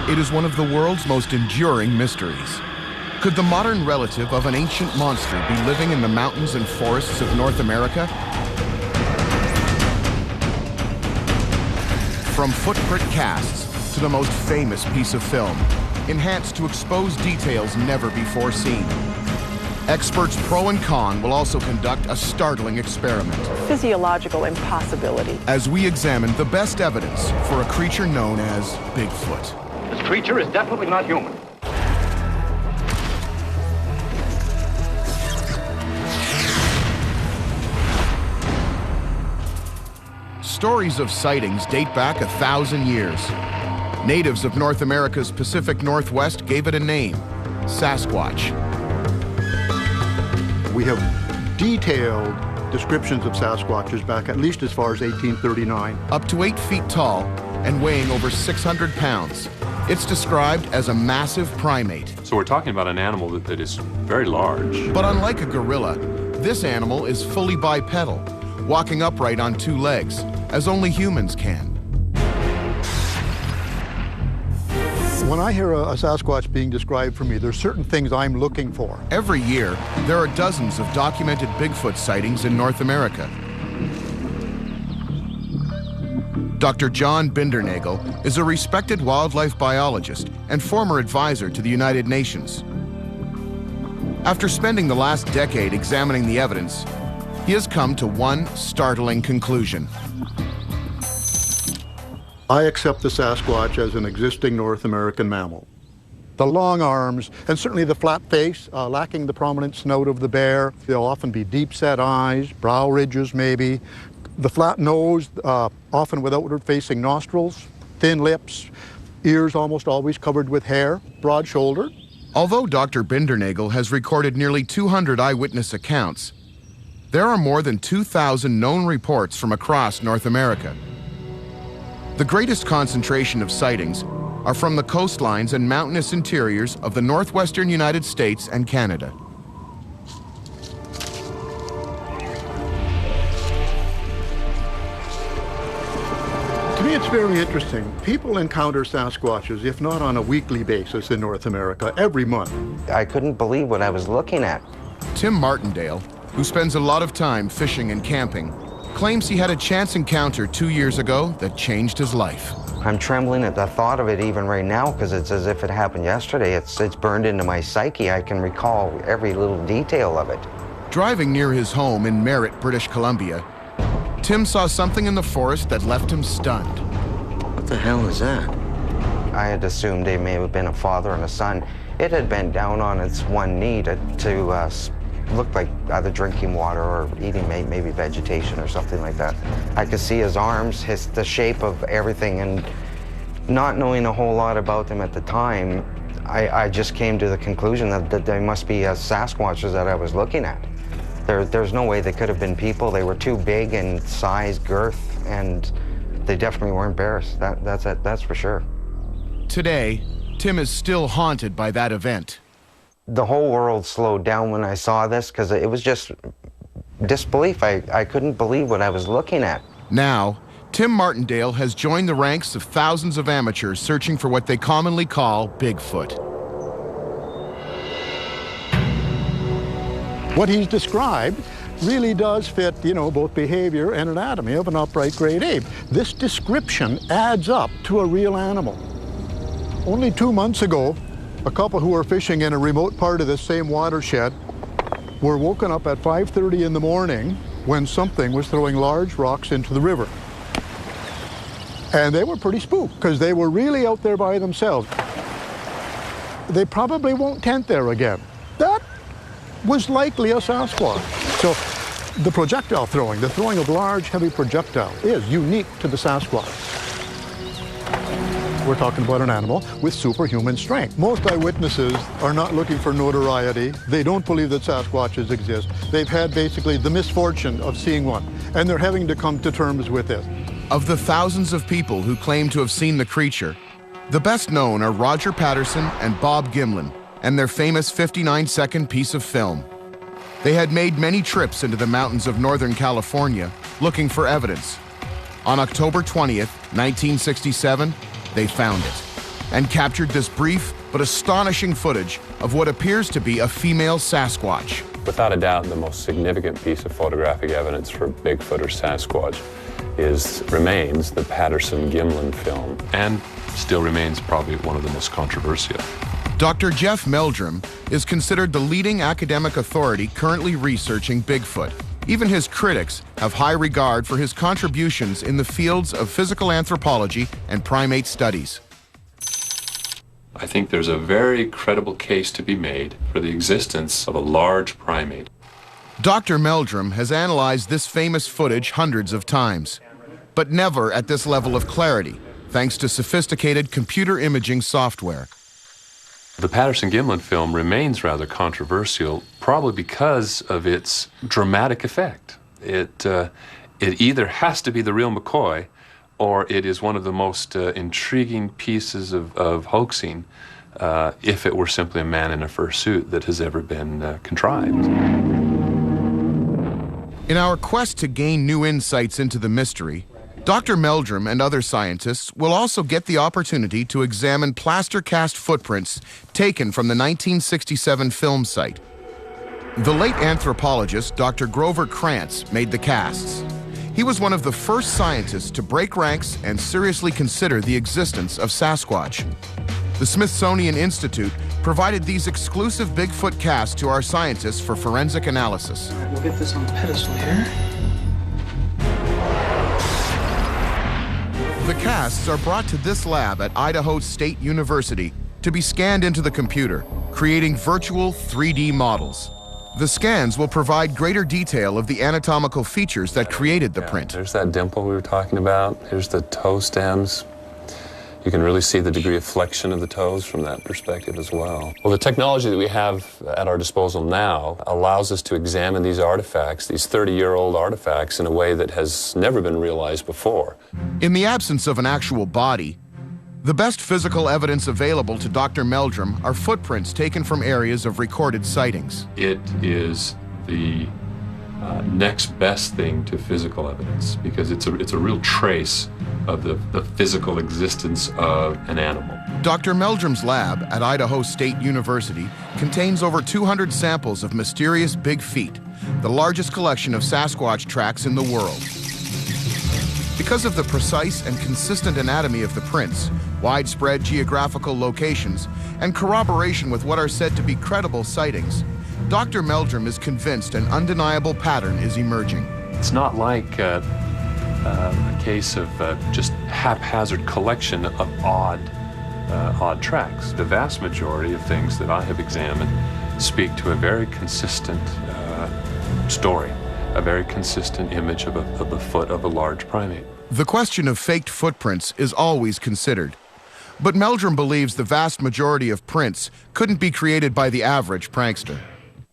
It is one of the world's most enduring mysteries. Could the modern relative of an ancient monster be living in the mountains and forests of North America? From footprint casts to the most famous piece of film, enhanced to expose details never before seen. Experts pro and con will also conduct a startling experiment. Physiological impossibility. As we examine the best evidence for a creature known as Bigfoot. This creature is definitely not human. Stories of sightings date back 1,000 years. Natives of North America's Pacific Northwest gave it a name, Sasquatch. We have detailed descriptions of Sasquatches back at least as far as 1839. Up to 8 feet tall and weighing over 600 pounds, it's described as a massive primate. So we're talking about an animal that is very large. But unlike a gorilla, this animal is fully bipedal, walking upright on 2 legs, as only humans can. When I hear a Sasquatch being described for me, there's certain things I'm looking for. Every year, there are dozens of documented Bigfoot sightings in North America. Dr. John Bindernagel is a respected wildlife biologist and former advisor to the United Nations. After spending the last decade examining the evidence, he has come to one startling conclusion. I accept the Sasquatch as an existing North American mammal. The long arms, and certainly the flat face, lacking the prominent snout of the bear. There'll often be deep-set eyes, brow ridges maybe. The flat nose, often with outward-facing nostrils, thin lips, ears almost always covered with hair, broad shoulder. Although Dr. Bindernagel has recorded nearly 200 eyewitness accounts, there are more than 2,000 known reports from across North America. The greatest concentration of sightings are from the coastlines and mountainous interiors of the northwestern United States and Canada. To me, it's very interesting. People encounter Sasquatches, if not on a weekly basis in North America, every month. I couldn't believe what I was looking at. Tim Martindale, who spends a lot of time fishing and camping, claims he had a chance encounter 2 years ago that changed his life. I'm trembling at the thought of it even right now because it's as if it happened yesterday. It's burned into my psyche. I can recall every little detail of it. Driving near his home in Merritt, British Columbia, Tim saw something in the forest that left him stunned. What the hell is that? I had assumed they may have been a father and a son. It had been down on its one knee to looked like either drinking water or eating maybe vegetation or something like that. I could see his arms, the shape of everything, and not knowing a whole lot about them at the time, I just came to the conclusion that they must be Sasquatches that I was looking at. There's no way they could have been people. They were too big in size, girth, and they definitely weren't bears. That's for sure. Today, Tim is still haunted by that event. The whole world slowed down when I saw this because it was just disbelief. I couldn't believe what I was looking at. Now, Tim Martindale has joined the ranks of thousands of amateurs searching for what they commonly call Bigfoot. What he's described really does fit, both behavior and anatomy of an upright great ape. This description adds up to a real animal. Only 2 months ago, a couple who were fishing in a remote part of this same watershed were woken up at 5:30 in the morning when something was throwing large rocks into the river. And they were pretty spooked because they were really out there by themselves. They probably won't tent there again. That was likely a Sasquatch. So the projectile throwing, the throwing of large, heavy projectile, is unique to the Sasquatch. We're talking about an animal with superhuman strength. Most eyewitnesses are not looking for notoriety. They don't believe that Sasquatches exist. They've had basically the misfortune of seeing one, and they're having to come to terms with it. Of the thousands of people who claim to have seen the creature, the best known are Roger Patterson and Bob Gimlin and their famous 59-second piece of film. They had made many trips into the mountains of Northern California looking for evidence. On October 20th, 1967, they found it. and captured this brief but astonishing footage of what appears to be a female Sasquatch. Without a doubt, the most significant piece of photographic evidence for Bigfoot or Sasquatch remains the Patterson-Gimlin film, and still remains probably one of the most controversial. Dr. Jeff Meldrum is considered the leading academic authority currently researching Bigfoot. Even his critics have high regard for his contributions in the fields of physical anthropology and primate studies. I think there's a very credible case to be made for the existence of a large primate. Dr. Meldrum has analyzed this famous footage hundreds of times, but never at this level of clarity, thanks to sophisticated computer imaging software. The Patterson-Gimlin film remains rather controversial, probably because of its dramatic effect. It either has to be the real McCoy, or it is one of the most intriguing pieces of hoaxing, if it were simply a man in a fursuit, that has ever been contrived. In our quest to gain new insights into the mystery, Dr. Meldrum and other scientists will also get the opportunity to examine plaster cast footprints taken from the 1967 film site. The late anthropologist Dr. Grover Krantz made the casts. He was one of the first scientists to break ranks and seriously consider the existence of Sasquatch. The Smithsonian Institute provided these exclusive Bigfoot casts to our scientists for forensic analysis. All right, we'll get this on the pedestal here. The casts are brought to this lab at Idaho State University to be scanned into the computer, creating virtual 3D models. The scans will provide greater detail of the anatomical features that created the print. There's that dimple we were talking about. Here's the toe stems. You can really see the degree of flexion of the toes from that perspective as well. Well, the technology that we have at our disposal now allows us to examine these artifacts, these 30-year-old artifacts, in a way that has never been realized before. In the absence of an actual body, the best physical evidence available to Dr. Meldrum are footprints taken from areas of recorded sightings. It is the next best thing to physical evidence, because it's a real trace of the physical existence of an animal. Dr. Meldrum's lab at Idaho State University contains over 200 samples of mysterious big feet, the largest collection of Sasquatch tracks in the world. Because of the precise and consistent anatomy of the prints, widespread geographical locations, and corroboration with what are said to be credible sightings, Dr. Meldrum is convinced an undeniable pattern is emerging. It's not like a case of just haphazard collection of odd tracks. The vast majority of things that I have examined speak to a very consistent story, a very consistent image of the foot of a large primate. The question of faked footprints is always considered, but Meldrum believes the vast majority of prints couldn't be created by the average prankster.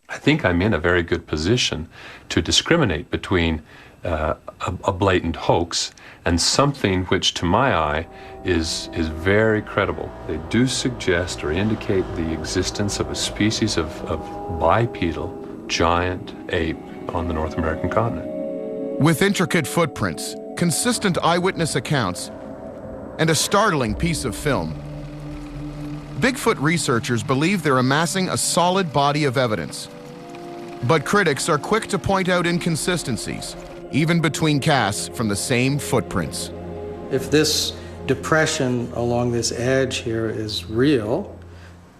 I think I'm in a very good position to discriminate between a blatant hoax and something which, to my eye, is very credible. They do suggest or indicate the existence of a species of bipedal giant ape on the North American continent. With intricate footprints, consistent eyewitness accounts, and a startling piece of film, Bigfoot researchers believe they're amassing a solid body of evidence. But critics are quick to point out inconsistencies, even between casts from the same footprints. If this depression along this edge here is real,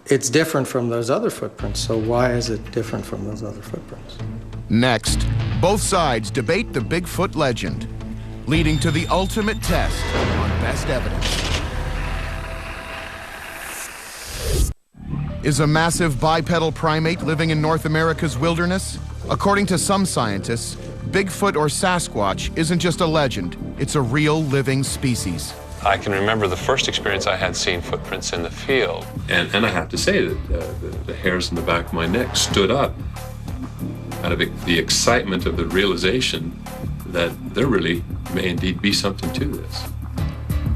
it's different from those other footprints. So why is it different from those other footprints? Next, Both sides debate the Bigfoot legend, leading to the ultimate test on best evidence. Is a massive bipedal primate living in North America's wilderness? According to some scientists, Bigfoot or Sasquatch isn't just a legend, it's a real living species. I can remember the first experience I had seeing footprints in the field. And I have to say that the hairs in the back of my neck stood up out of the excitement of the realization that there really may indeed be something to this.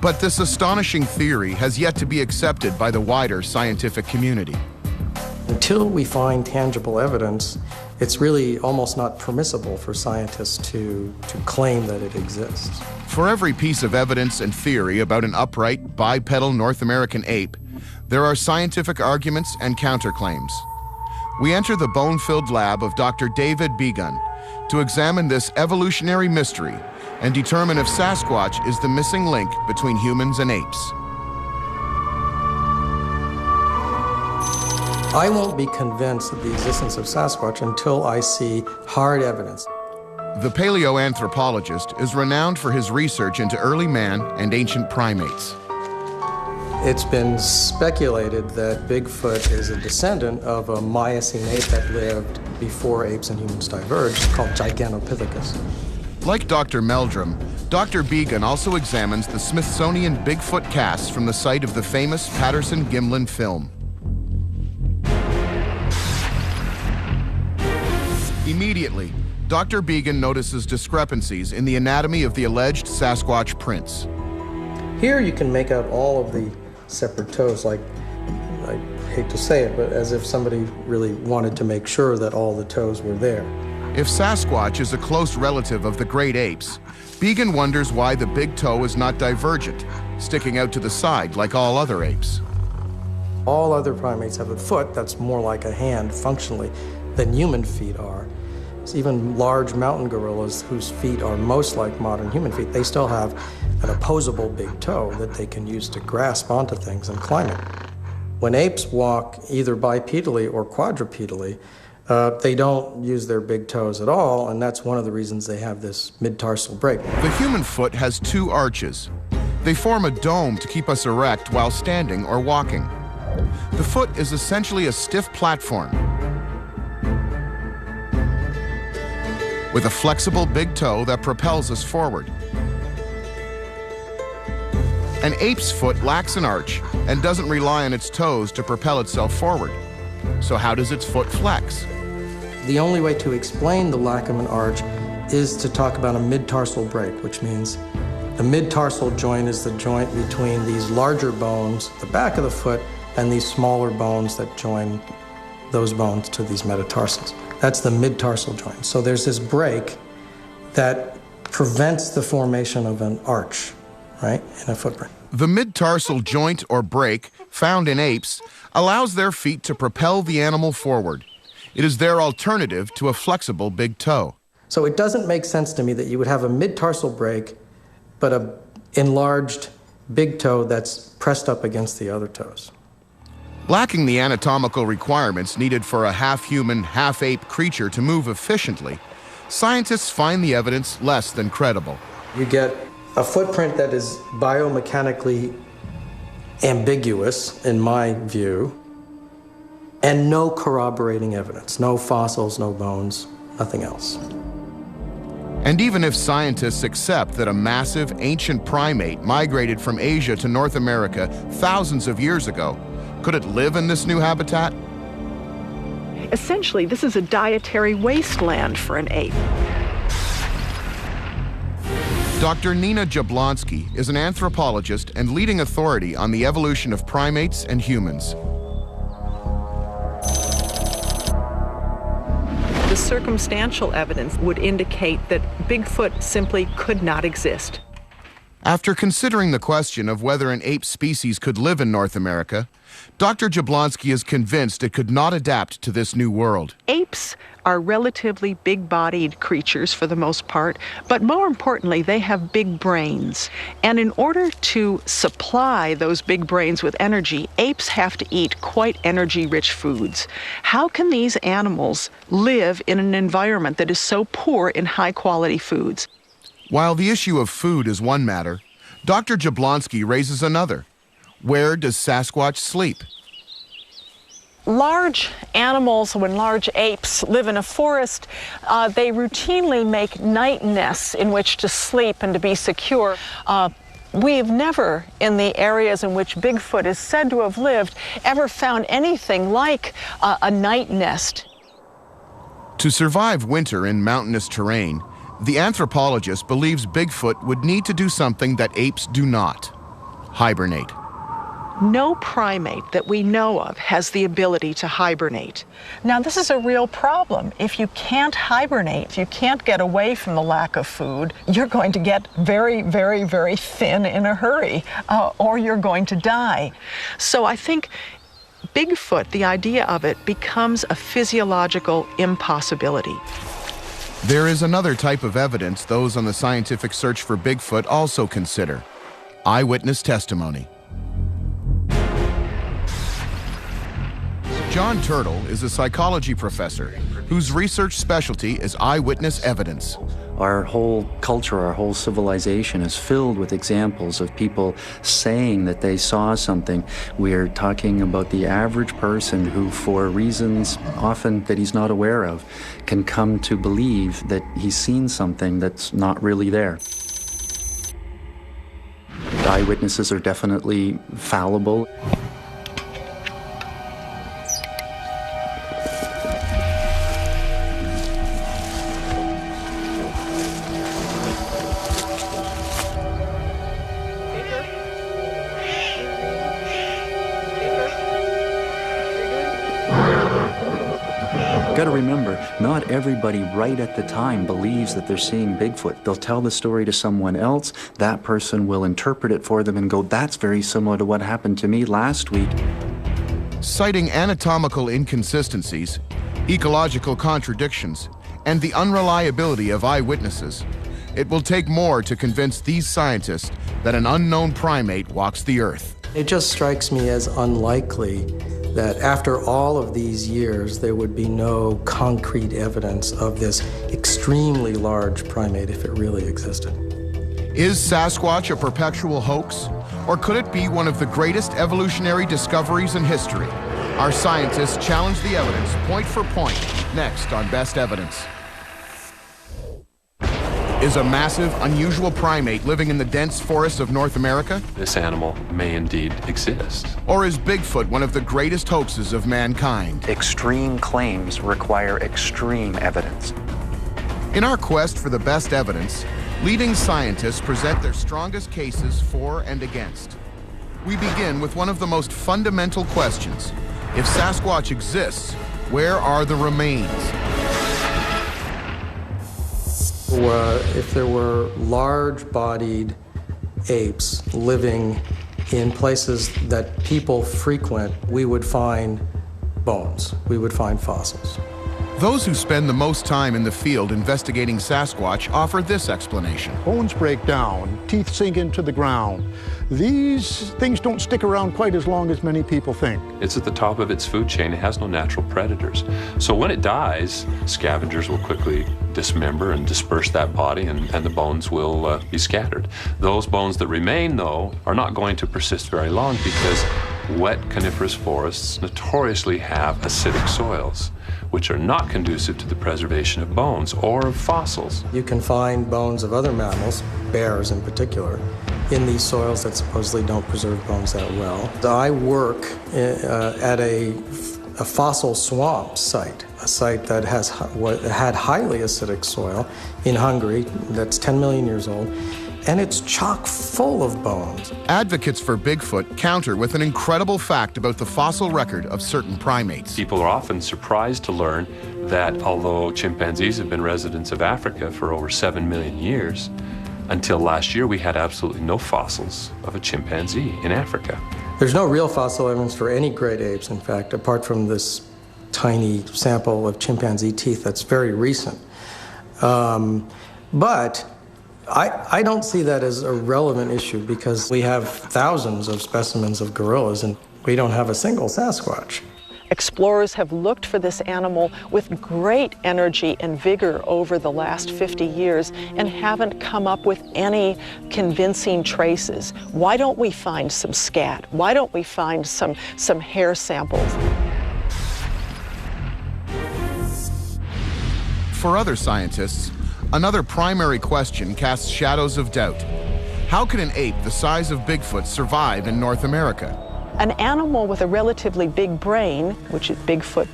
But this astonishing theory has yet to be accepted by the wider scientific community. Until we find tangible evidence, It's really almost not permissible for scientists to claim that it exists. For every piece of evidence and theory about an upright, bipedal North American ape, there are scientific arguments and counterclaims. We enter the bone-filled lab of Dr. David Begun to examine this evolutionary mystery and determine if Sasquatch is the missing link between humans and apes. I won't be convinced of the existence of Sasquatch until I see hard evidence. The paleoanthropologist is renowned for his research into early man and ancient primates. It's been speculated that Bigfoot is a descendant of a Miocene ape that lived before apes and humans diverged, called Gigantopithecus. Like Dr. Meldrum, Dr. Begun also examines the Smithsonian Bigfoot casts from the site of the famous Patterson-Gimlin film. Immediately, Dr. Begun notices discrepancies in the anatomy of the alleged Sasquatch prints. Here you can make out all of the separate toes, like, I hate to say it, but as if somebody really wanted to make sure that all the toes were there. If Sasquatch is a close relative of the great apes, Begun wonders why the big toe is not divergent, sticking out to the side like all other apes. All other primates have a foot that's more like a hand functionally than human feet are. Even large mountain gorillas, whose feet are most like modern human feet, they still have an opposable big toe that they can use to grasp onto things and climb it. When apes walk either bipedally or quadrupedally, they don't use their big toes at all, and that's one of the reasons they have this mid-tarsal break. The human foot has two arches. They form a dome to keep us erect while standing or walking. The foot is essentially a stiff platform with a flexible big toe that propels us forward. An ape's foot lacks an arch and doesn't rely on its toes to propel itself forward. So how does its foot flex? The only way to explain the lack of an arch is to talk about a mid-tarsal break, which means the mid-tarsal joint is the joint between these larger bones, the back of the foot, and these smaller bones that join those bones to these metatarsals. That's the mid-tarsal joint. So there's this break that prevents the formation of an arch, right, in a footprint. The mid-tarsal joint or break found in apes allows their feet to propel the animal forward. It is their alternative to a flexible big toe. So it doesn't make sense to me that you would have a mid-tarsal break, but an enlarged big toe that's pressed up against the other toes. Lacking the anatomical requirements needed for a half-human, half-ape creature to move efficiently, scientists find the evidence less than credible. You get a footprint that is biomechanically ambiguous, in my view, and no corroborating evidence. No fossils, no bones, nothing else. And even if scientists accept that a massive, ancient primate migrated from Asia to North America thousands of years ago, could it live in this new habitat? Essentially, this is a dietary wasteland for an ape. Dr. Nina Jablonski is an anthropologist and leading authority on the evolution of primates and humans. The circumstantial evidence would indicate that Bigfoot simply could not exist. After considering the question of whether an ape species could live in North America, Dr. Jablonski is convinced it could not adapt to this new world. Apes are relatively big-bodied creatures for the most part, but more importantly, they have big brains. And in order to supply those big brains with energy, apes have to eat quite energy-rich foods. How can these animals live in an environment that is so poor in high-quality foods? While the issue of food is one matter, Dr. Jablonski raises another. Where does Sasquatch sleep? Large animals, when large apes live in a forest, they routinely make night nests in which to sleep and to be secure. We've never, in the areas in which Bigfoot is said to have lived, ever found anything like a night nest. To survive winter in mountainous terrain, the anthropologist believes Bigfoot would need to do something that apes do not: hibernate. No primate that we know of has the ability to hibernate. Now, this is a real problem. If you can't hibernate, if you can't get away from the lack of food, you're going to get very, very, very thin in a hurry, or you're going to die. So I think Bigfoot, the idea of it, becomes a physiological impossibility. There is another type of evidence those on the scientific search for Bigfoot also consider: eyewitness testimony. John Turtle is a psychology professor whose research specialty is eyewitness evidence. Our whole culture, our whole civilization is filled with examples of people saying that they saw something. We're talking about the average person who, for reasons often that he's not aware of, can come to believe that he's seen something that's not really there. Eyewitnesses are definitely fallible. Got to remember, not everybody right at the time believes that they're seeing Bigfoot. They'll tell the story to someone else, that person will interpret it for them and go, that's very similar to what happened to me last week. Citing anatomical inconsistencies, ecological contradictions, and the unreliability of eyewitnesses, it will take more to convince these scientists that an unknown primate walks the earth. It just strikes me as unlikely that after all of these years, there would be no concrete evidence of this extremely large primate if it really existed. Is Sasquatch a perpetual hoax? Or could it be one of the greatest evolutionary discoveries in history? Our scientists challenge the evidence point for point, next on Best Evidence. Is a massive, unusual primate living in the dense forests of North America? This animal may indeed exist. Or is Bigfoot one of the greatest hoaxes of mankind? Extreme claims require extreme evidence. In our quest for the best evidence, leading scientists present their strongest cases for and against. We begin with one of the most fundamental questions. If Sasquatch exists, where are the remains? If there were large-bodied apes living in places that people frequent, we would find bones. We would find fossils. Those who spend the most time in the field investigating Sasquatch offer this explanation. Bones break down, teeth sink into the ground. These things don't stick around quite as long as many people think. It's at the top of its food chain. It has no natural predators. So when it dies, scavengers will quickly dismember and disperse that body, and the bones will be scattered. Those bones that remain, though, are not going to persist very long because wet coniferous forests notoriously have acidic soils, which are not conducive to the preservation of bones or of fossils. You can find bones of other mammals, bears in particular, in these soils that supposedly don't preserve bones that well. I work at a fossil swamp site, a site that had highly acidic soil in Hungary that's 10 million years old, and it's chock full of bones. Advocates for Bigfoot counter with an incredible fact about the fossil record of certain primates. People are often surprised to learn that although chimpanzees have been residents of Africa for over 7 million years, until last year we had absolutely no fossils of a chimpanzee in Africa. There's no real fossil evidence for any great apes, in fact, apart from this tiny sample of chimpanzee teeth that's very recent. But I don't see that as a relevant issue because we have thousands of specimens of gorillas and we don't have a single Sasquatch. Explorers have looked for this animal with great energy and vigor over the last 50 years and haven't come up with any convincing traces. Why don't we find some scat? Why don't we find some hair samples? For other scientists, another primary question casts shadows of doubt. How can an ape the size of Bigfoot survive in North America? An animal with a relatively big brain, which Bigfoot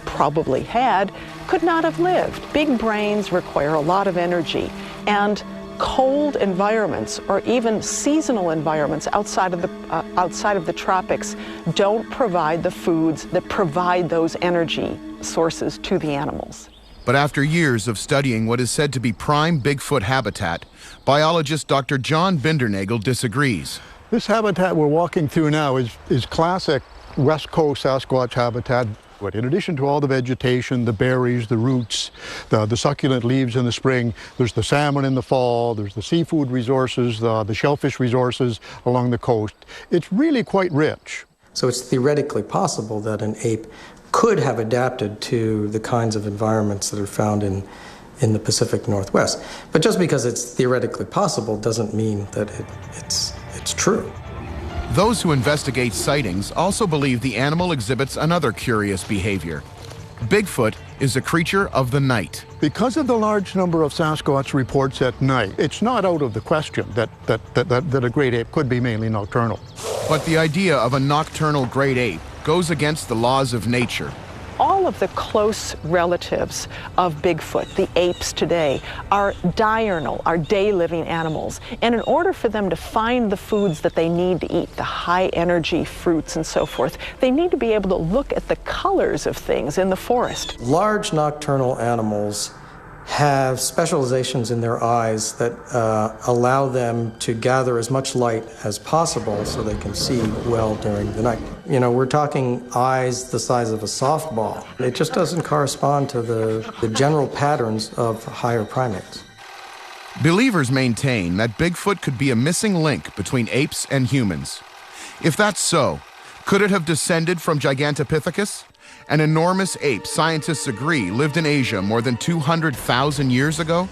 probably had, could not have lived. Big brains require a lot of energy, and cold environments or even seasonal environments outside of the tropics don't provide the foods that provide those energy sources to the animals. But after years of studying what is said to be prime Bigfoot habitat, biologist Dr. John Bindernagel disagrees. This habitat we're walking through now is classic West Coast Sasquatch habitat. But in addition to all the vegetation, the berries, the roots, the succulent leaves in the spring, there's the salmon in the fall, there's the seafood resources, the shellfish resources along the coast. It's really quite rich. So it's theoretically possible that an ape could have adapted to the kinds of environments that are found in the Pacific Northwest. But just because it's theoretically possible doesn't mean that it's true. Those who investigate sightings also believe the animal exhibits another curious behavior. Bigfoot is a creature of the night. Because of the large number of Sasquatch reports at night, it's not out of the question that a great ape could be mainly nocturnal. But the idea of a nocturnal great ape goes against the laws of nature. All of the close relatives of Bigfoot, the apes today, are diurnal, are day-living animals. And in order for them to find the foods that they need to eat, the high-energy fruits and so forth, they need to be able to look at the colors of things in the forest. Large nocturnal animals have specializations in their eyes that allow them to gather as much light as possible so they can see well during the night. You know, we're talking eyes the size of a softball. It just doesn't correspond to the general patterns of higher primates. Believers maintain that Bigfoot could be a missing link between apes and humans. If that's so, could it have descended from Gigantopithecus? An enormous ape scientists agree lived in Asia more than 200,000 years ago?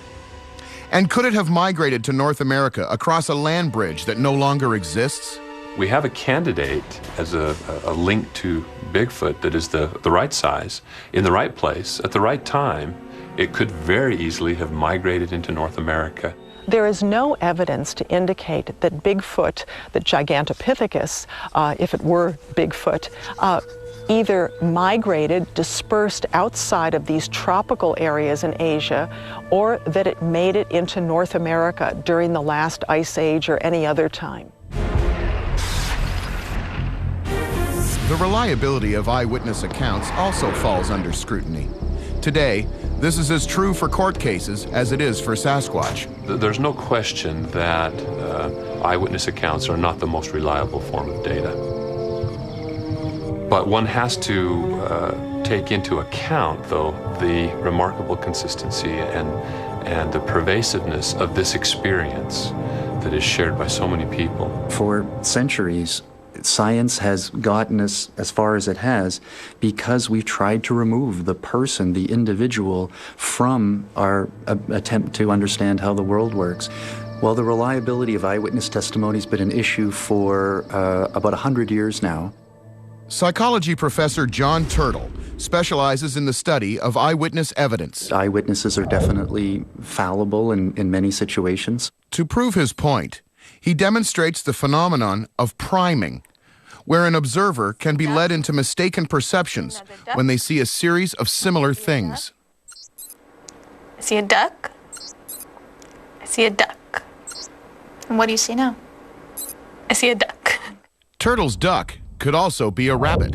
And could it have migrated to North America across a land bridge that no longer exists? We have a candidate as a link to Bigfoot that is the right size, in the right place, at the right time. It could very easily have migrated into North America. There is no evidence to indicate that Bigfoot, that Gigantopithecus, if it were Bigfoot, either migrated, dispersed outside of these tropical areas in Asia, or that it made it into North America during the last ice age or any other time. The reliability of eyewitness accounts also falls under scrutiny. Today, this is as true for court cases as it is for Sasquatch. There's no question that eyewitness accounts are not the most reliable form of data. But one has to take into account, though, the remarkable consistency and the pervasiveness of this experience that is shared by so many people. For centuries, science has gotten us as far as it has because we've tried to remove the person, the individual, from our attempt to understand how the world works. Well, the reliability of eyewitness testimony has been an issue for about 100 years now. Psychology professor John Turtle specializes in the study of eyewitness evidence. Eyewitnesses are definitely fallible in many situations. To prove his point, he demonstrates the phenomenon of priming, where an observer can be led into mistaken perceptions when they see a series of similar things. I see a duck. I see a duck. And what do you see now? I see a duck. Turtle's duck could also be a rabbit.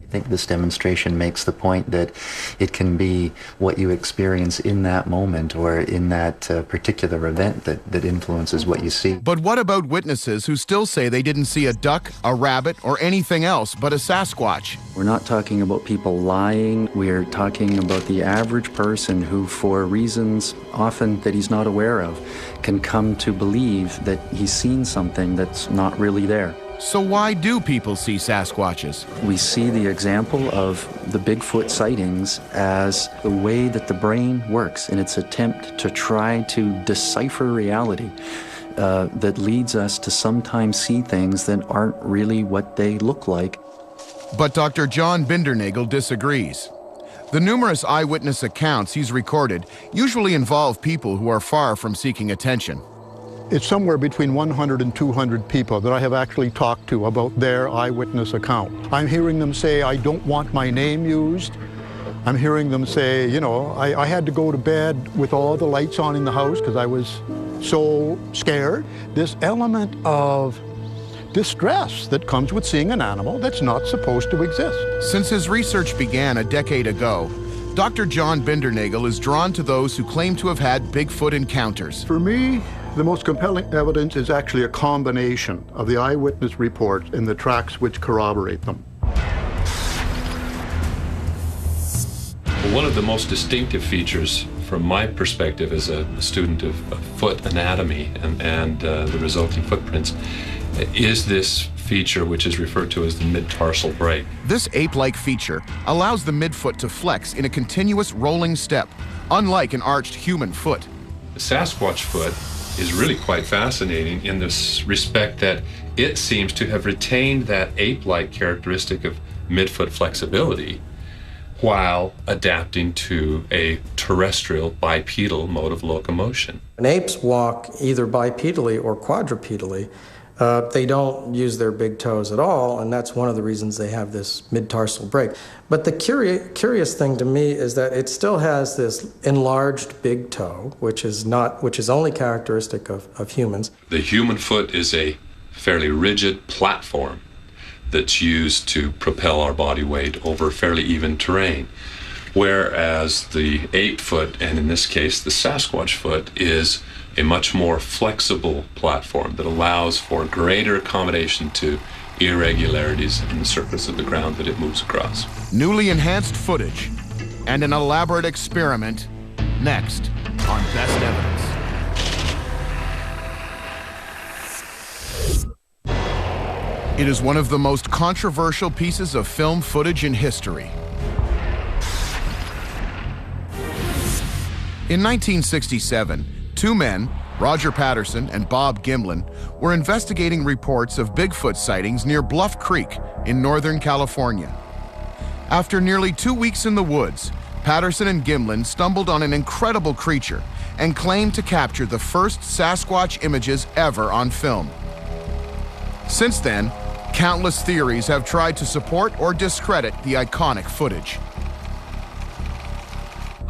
I think this demonstration makes the point that it can be what you experience in that moment or in that particular event that influences what you see. But what about witnesses who still say they didn't see a duck, a rabbit, or anything else but a Sasquatch? We're not talking about people lying. We're talking about the average person who, for reasons often that he's not aware of, can come to believe that he's seen something that's not really there. So why do people see Sasquatches? We see the example of the Bigfoot sightings as the way that the brain works in its attempt to try to decipher reality that leads us to sometimes see things that aren't really what they look like. But Dr. John Bindernagel disagrees. The numerous eyewitness accounts he's recorded usually involve people who are far from seeking attention. It's somewhere between 100 and 200 people that I have actually talked to about their eyewitness account. I'm hearing them say, I don't want my name used. I'm hearing them say, you know, I had to go to bed with all the lights on in the house because I was so scared. This element of distress that comes with seeing an animal that's not supposed to exist. Since his research began a decade ago, Dr. John Bindernagel is drawn to those who claim to have had Bigfoot encounters. For me, the most compelling evidence is actually a combination of the eyewitness reports and the tracks which corroborate them. One of the most distinctive features from my perspective as a student of foot anatomy and the resulting footprints is this feature which is referred to as the mid-tarsal break. This ape-like feature allows the midfoot to flex in a continuous rolling step, unlike an arched human foot. The Sasquatch foot is really quite fascinating in this respect that it seems to have retained that ape-like characteristic of midfoot flexibility while adapting to a terrestrial bipedal mode of locomotion. When apes walk either bipedally or quadrupedally, they don't use their big toes at all, and that's one of the reasons they have this mid-tarsal break. But the curious thing to me is that it still has this enlarged big toe, which is only characteristic of humans. The human foot is a fairly rigid platform that's used to propel our body weight over fairly even terrain, whereas the ape foot, and in this case the Sasquatch foot, is a much more flexible platform that allows for greater accommodation to irregularities in the surface of the ground that it moves across. Newly enhanced footage and an elaborate experiment next on Best Evidence. It is one of the most controversial pieces of film footage in history. In 1967, two men, Roger Patterson and Bob Gimlin, were investigating reports of Bigfoot sightings near Bluff Creek in Northern California. After nearly 2 weeks in the woods, Patterson and Gimlin stumbled on an incredible creature and claimed to capture the first Sasquatch images ever on film. Since then, countless theories have tried to support or discredit the iconic footage.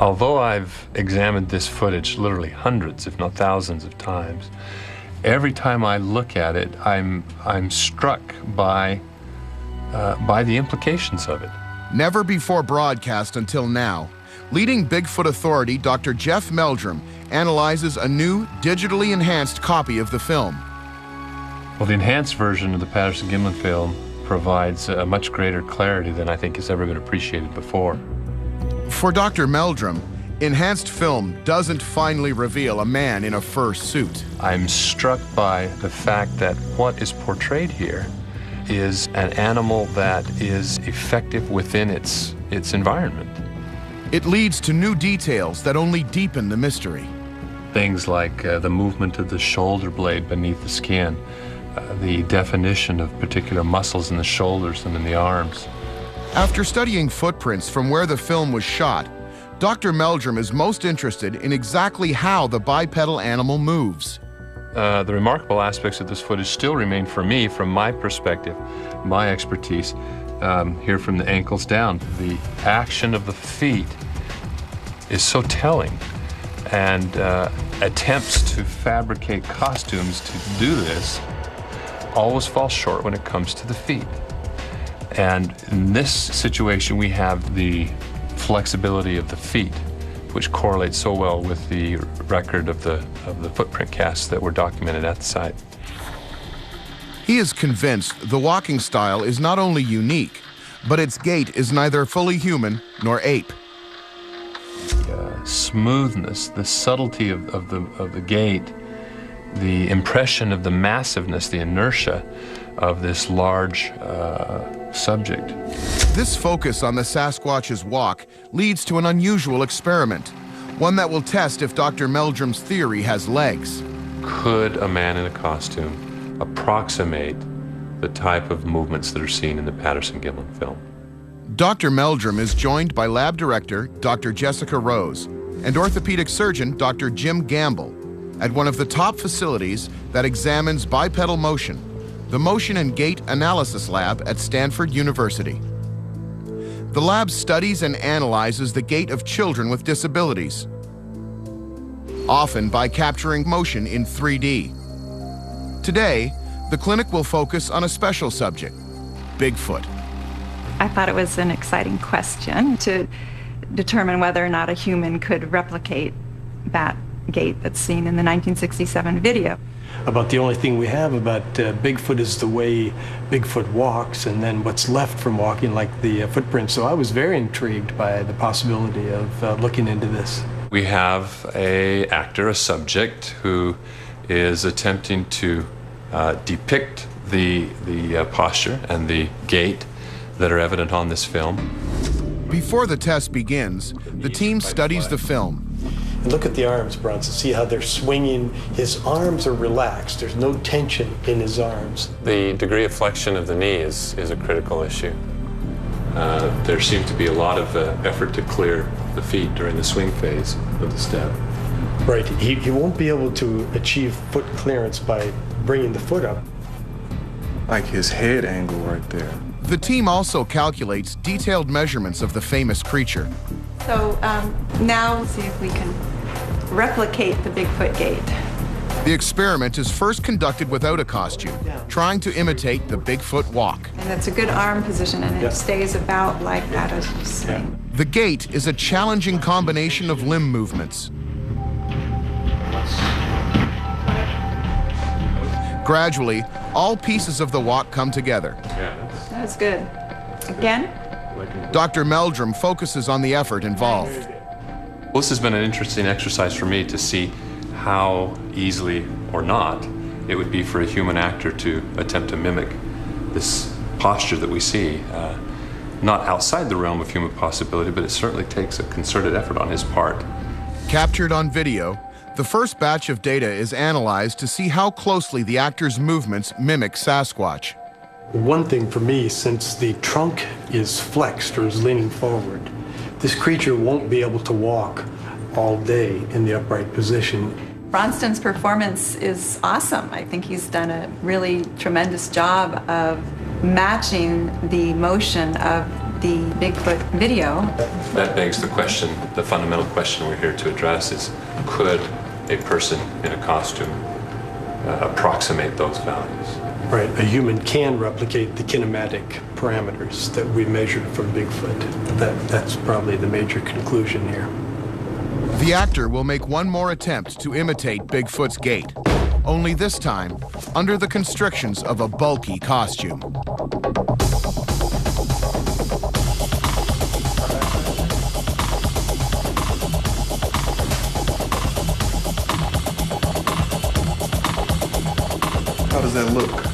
Although I've examined this footage literally hundreds, if not thousands of times, every time I look at it, I'm struck by the implications of it. Never before broadcast until now, leading Bigfoot authority Dr. Jeff Meldrum analyzes a new, digitally enhanced copy of the film. Well, the enhanced version of the Patterson-Gimlin film provides a much greater clarity than I think has ever been appreciated before. For Dr. Meldrum, enhanced film doesn't finally reveal a man in a fur suit. I'm struck by the fact that what is portrayed here is an animal that is effective within its environment. It leads to new details that only deepen the mystery. Things like the movement of the shoulder blade beneath the skin, the definition of particular muscles in the shoulders and in the arms. After studying footprints from where the film was shot, Dr. Meldrum is most interested in exactly how the bipedal animal moves. The remarkable aspects of this footage still remain for me, from my perspective, my expertise, here from the ankles down. The action of the feet is so telling, and attempts to fabricate costumes to do this always fall short when it comes to the feet. And in this situation, we have the flexibility of the feet, which correlates so well with the record of the footprint casts that were documented at the site. He is convinced the walking style is not only unique, but its gait is neither fully human nor ape. The smoothness, the subtlety of the gait, the impression of the massiveness, the inertia of this large subject. This focus on the Sasquatch's walk leads to an unusual experiment, one that will test if Dr. Meldrum's theory has legs. Could a man in a costume approximate the type of movements that are seen in the Patterson-Gimlin film? Dr. Meldrum is joined by lab director Dr. Jessica Rose and orthopedic surgeon Dr. Jim Gamble at one of the top facilities that examines bipedal motion, the Motion and Gait Analysis Lab at Stanford University. The lab studies and analyzes the gait of children with disabilities, often by capturing motion in 3D. Today, the clinic will focus on a special subject, Bigfoot. I thought it was an exciting question to determine whether or not a human could replicate that gait that's seen in the 1967 video. About the only thing we have about Bigfoot is the way Bigfoot walks, and then what's left from walking, like the footprints. So I was very intrigued by the possibility of looking into this. We have a actor, a subject, who is attempting to depict the posture and the gait that are evident on this film. Before the test begins, the team studies the film. And look at the arms, Bronson. See how they're swinging. His arms are relaxed. There's no tension in his arms. The degree of flexion of the knee is a critical issue. There seemed to be a lot of effort to clear the feet during the swing phase of the step. Right. He won't be able to achieve foot clearance by bringing the foot up. Like his head angle right there. The team also calculates detailed measurements of the famous creature. So now we'll see if we can replicate the Bigfoot gait. The experiment is first conducted without a costume, trying to imitate the Bigfoot walk. And it's a good arm position, and it stays about like that as you swing. The gait is a challenging combination of limb movements. Gradually, all pieces of the walk come together. That's good. Again? Dr. Meldrum focuses on the effort involved. Well, this has been an interesting exercise for me to see how easily or not it would be for a human actor to attempt to mimic this posture that we see. Not outside the realm of human possibility, but it certainly takes a concerted effort on his part. Captured on video, the first batch of data is analyzed to see how closely the actor's movements mimic Sasquatch. One thing for me, since the trunk is flexed or is leaning forward, this creature won't be able to walk all day in the upright position. Bronston's performance is awesome. I think he's done a really tremendous job of matching the motion of the Bigfoot video. That begs the question, the fundamental question we're here to address is, could a person in a costume approximate those values? Right, a human can replicate the kinematic parameters that we measured from Bigfoot. That's probably the major conclusion here. The actor will make one more attempt to imitate Bigfoot's gait, only this time under the constrictions of a bulky costume. How does that look?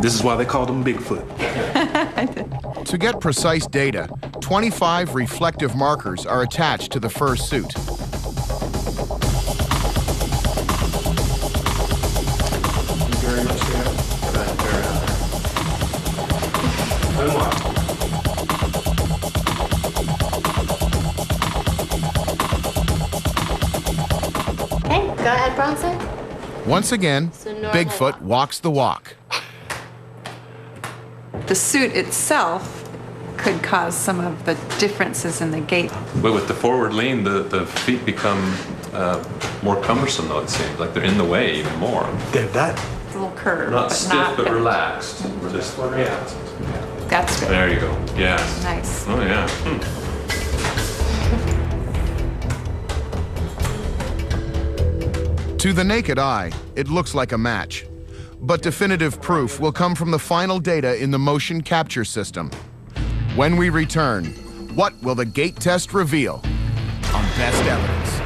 This is why they called him Bigfoot. To get precise data, 25 reflective markers are attached to the fur suit. Very much Okay, go ahead, Bronson. Once again, Bigfoot walks the walk. The suit itself could cause some of the differences in the gait. But with the forward lean, the feet become more cumbersome, though, it seems. Like they're in the way even more. They're that. A little curve, Not but stiff, not but bent. relaxed. Just, yeah. That's good. There you go. Yeah. Nice. Oh, yeah. To the naked eye, it looks like a match. But definitive proof will come from the final data in the motion capture system. When we return, what will the gait test reveal on Best Evidence?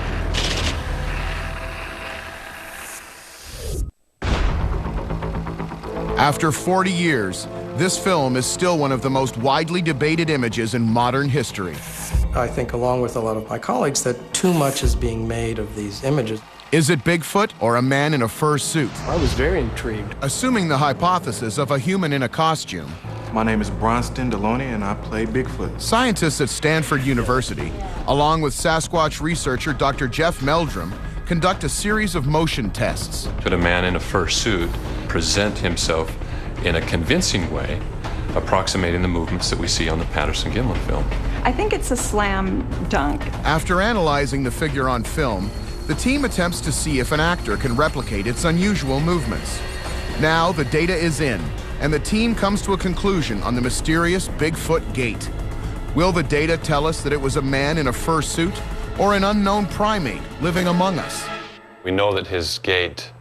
After 40 years, this film is still one of the most widely debated images in modern history. I think, along with a lot of my colleagues, that too much is being made of these images. Is it Bigfoot or a man in a fur suit? I was very intrigued. Assuming the hypothesis of a human in a costume, My name is Bronston Deloney, and I play Bigfoot. scientists at Stanford University, along with Sasquatch researcher Dr. Jeff Meldrum, conduct a series of motion tests. Could a man in a fur suit present himself in a convincing way, approximating the movements that we see on the Patterson-Gimlin film. I think it's a slam dunk. After analyzing the figure on film, the team attempts to see if an actor can replicate its unusual movements. Now the data is in, and the team comes to a conclusion on the mysterious Bigfoot gait. Will the data tell us that it was a man in a fur suit or an unknown primate living among us? We know that his gait,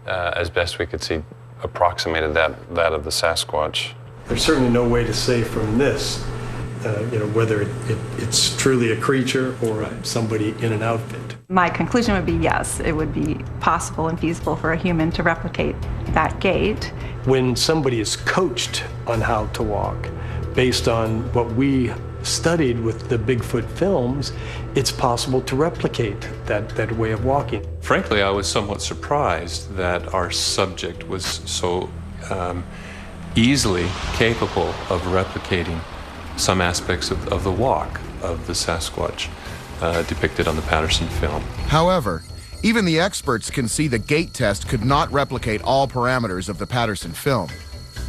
as best we could see, approximated that of the Sasquatch. There's certainly no way to say from this, whether it's truly a creature or somebody in an outfit. My conclusion would be yes, it would be possible and feasible for a human to replicate that gait. When somebody is coached on how to walk, based on what we studied with the Bigfoot films, it's possible to replicate that way of walking. Frankly, I was somewhat surprised that our subject was so easily capable of replicating some aspects of the walk of the Sasquatch depicted on the Patterson film. However, even the experts can see the gait test could not replicate all parameters of the Patterson film.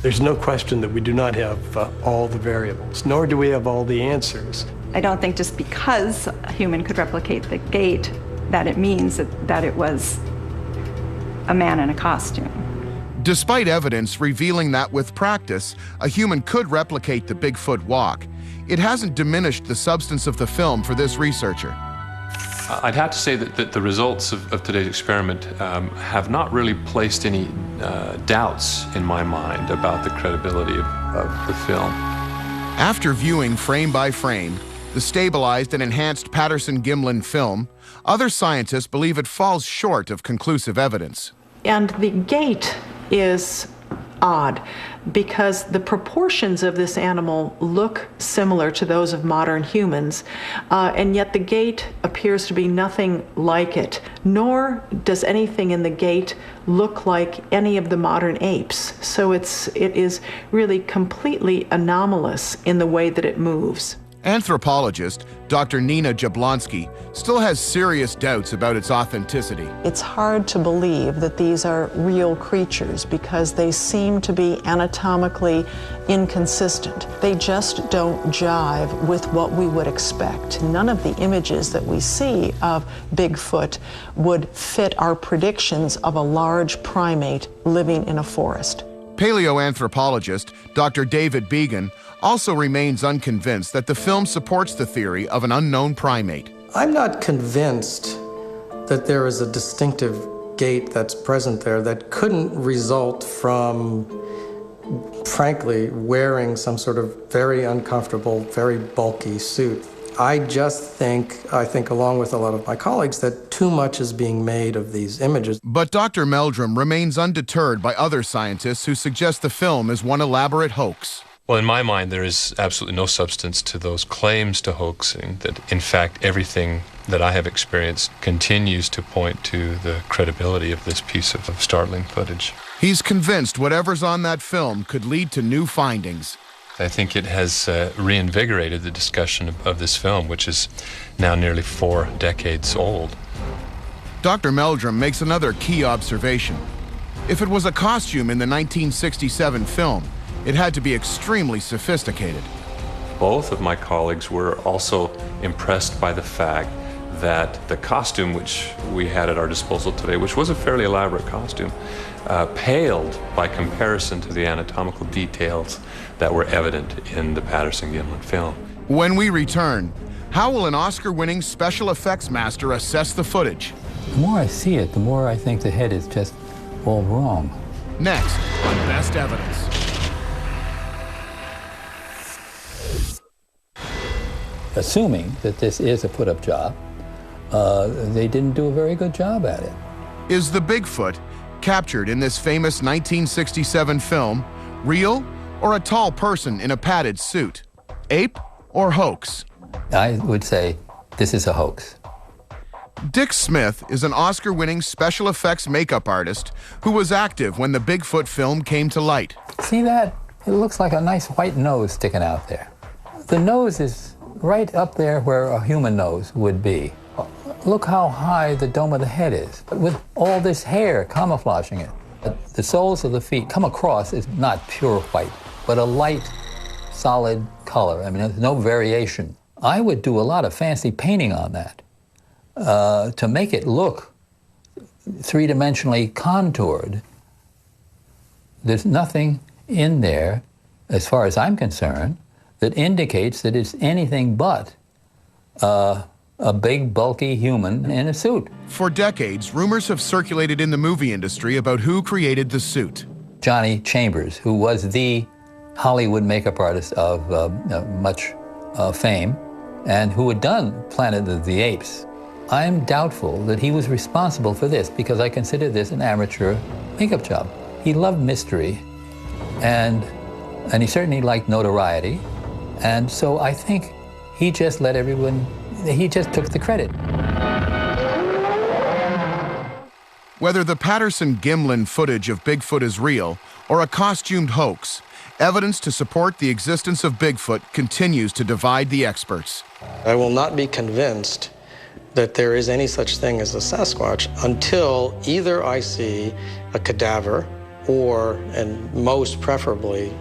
There's no question that we do not have all the variables, nor do we have all the answers. I don't think just because a human could replicate the gait that it means that it was a man in a costume. Despite evidence revealing that with practice, a human could replicate the Bigfoot walk, it hasn't diminished the substance of the film for this researcher. I'd have to say that the results of today's experiment have not really placed any doubts in my mind about the credibility of the film. After viewing frame by frame the stabilized and enhanced Patterson-Gimlin film, other scientists believe it falls short of conclusive evidence. And the gait is odd because the proportions of this animal look similar to those of modern humans, and yet the gait appears to be nothing like it, nor does anything in the gait look like any of the modern apes. So it is really completely anomalous in the way that it moves. Anthropologist Dr. Nina Jablonski still has serious doubts about its authenticity. It's hard to believe that these are real creatures because they seem to be anatomically inconsistent. They just don't jive with what we would expect. None of the images that we see of Bigfoot would fit our predictions of a large primate living in a forest. Paleoanthropologist Dr. David Began also remains unconvinced that the film supports the theory of an unknown primate. I'm not convinced that there is a distinctive gait that's present there that couldn't result from, frankly, wearing some sort of very uncomfortable, very bulky suit. I think along with a lot of my colleagues, that too much is being made of these images. But Dr. Meldrum remains undeterred by other scientists who suggest the film is one elaborate hoax. Well, in my mind, there is absolutely no substance to those claims to hoaxing, that in fact everything that I have experienced continues to point to the credibility of this piece of startling footage. He's convinced whatever's on that film could lead to new findings. I think it has reinvigorated the discussion of this film, which is now nearly 4 decades old. Dr. Meldrum makes another key observation. If it was a costume in the 1967 film, it had to be extremely sophisticated. Both of my colleagues were also impressed by the fact that the costume which we had at our disposal today, which was a fairly elaborate costume, paled by comparison to the anatomical details that were evident in the Patterson-Gimlin film. When we return, how will an Oscar-winning special effects master assess the footage? The more I see it, the more I think the head is just all wrong. Next on Best Evidence. Assuming that this is a put-up job, they didn't do a very good job at it. Is the Bigfoot, captured in this famous 1967 film, real or a tall person in a padded suit? Ape or hoax? I would say this is a hoax. Dick Smith is an Oscar-winning special effects makeup artist who was active when the Bigfoot film came to light. See that? It looks like a nice white nose sticking out there. The nose is right up there where a human nose would be. Look how high the dome of the head is, with all this hair camouflaging it. The soles of the feet come across as not pure white, but a light, solid color. I mean, there's no variation. I would do a lot of fancy painting on that to make it look three-dimensionally contoured. There's nothing in there, as far as I'm concerned, that indicates that it's anything but a big, bulky human in a suit. For decades, rumors have circulated in the movie industry about who created the suit. Johnny Chambers, who was the Hollywood makeup artist of much fame, and who had done Planet of the Apes. I'm doubtful that he was responsible for this because I consider this an amateur makeup job. He loved mystery, and he certainly liked notoriety, and so I think he just let everyone, he just took the credit. Whether the Patterson-Gimlin footage of Bigfoot is real or a costumed hoax, evidence to support the existence of Bigfoot continues to divide the experts. I will not be convinced that there is any such thing as a Sasquatch until either I see a cadaver or, and most preferably,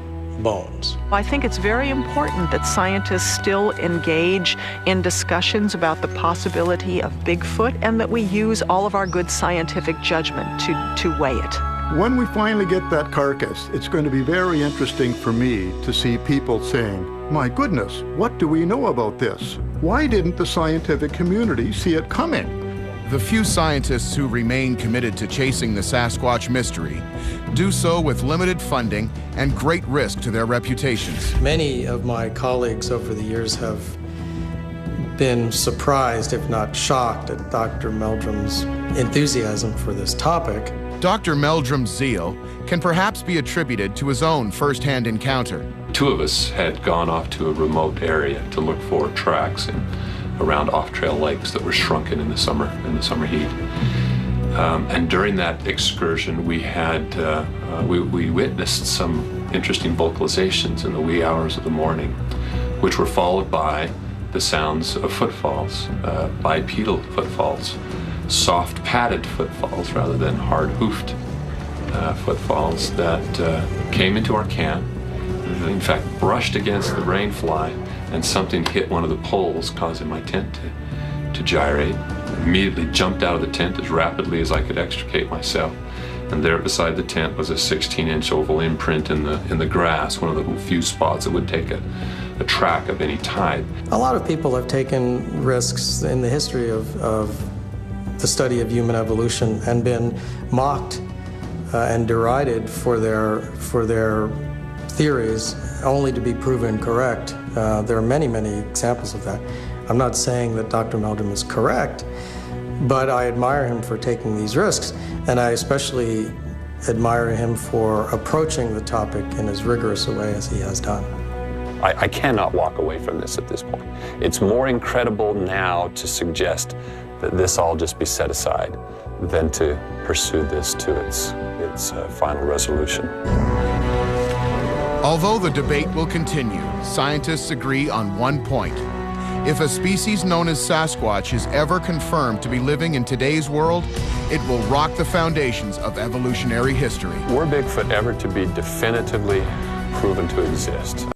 bones. I think it's very important that scientists still engage in discussions about the possibility of Bigfoot and that we use all of our good scientific judgment to weigh it. When we finally get that carcass, it's going to be very interesting for me to see people saying, my goodness, what do we know about this? Why didn't the scientific community see it coming? The few scientists who remain committed to chasing the Sasquatch mystery do so with limited funding and great risk to their reputations. Many of my colleagues over the years have been surprised, if not shocked, at Dr. Meldrum's enthusiasm for this topic. Dr. Meldrum's zeal can perhaps be attributed to his own first-hand encounter. Two of us had gone off to a remote area to look for tracks around off-trail lakes that were shrunken in the summer heat. And during that excursion, we witnessed some interesting vocalizations in the wee hours of the morning, which were followed by the sounds of footfalls, bipedal footfalls, soft padded footfalls rather than hard hoofed footfalls that came into our camp, in fact brushed against the rain fly, and something hit one of the poles, causing my tent to gyrate. Immediately jumped out of the tent as rapidly as I could extricate myself, and there beside the tent was a 16-inch oval imprint in the grass, one of the few spots that would take a track of any type. A lot of people have taken risks in the history of the study of human evolution and been mocked and derided for their theories, only to be proven correct. There are many, many examples of that. I'm not saying that Dr. Meldrum is correct, but I admire him for taking these risks, and I especially admire him for approaching the topic in as rigorous a way as he has done. I cannot walk away from this at this point. It's more incredible now to suggest that this all just be set aside than to pursue this to its final resolution. Although the debate will continue, scientists agree on one point. If a species known as Sasquatch is ever confirmed to be living in today's world, it will rock the foundations of evolutionary history. Were Bigfoot ever to be definitively proven to exist,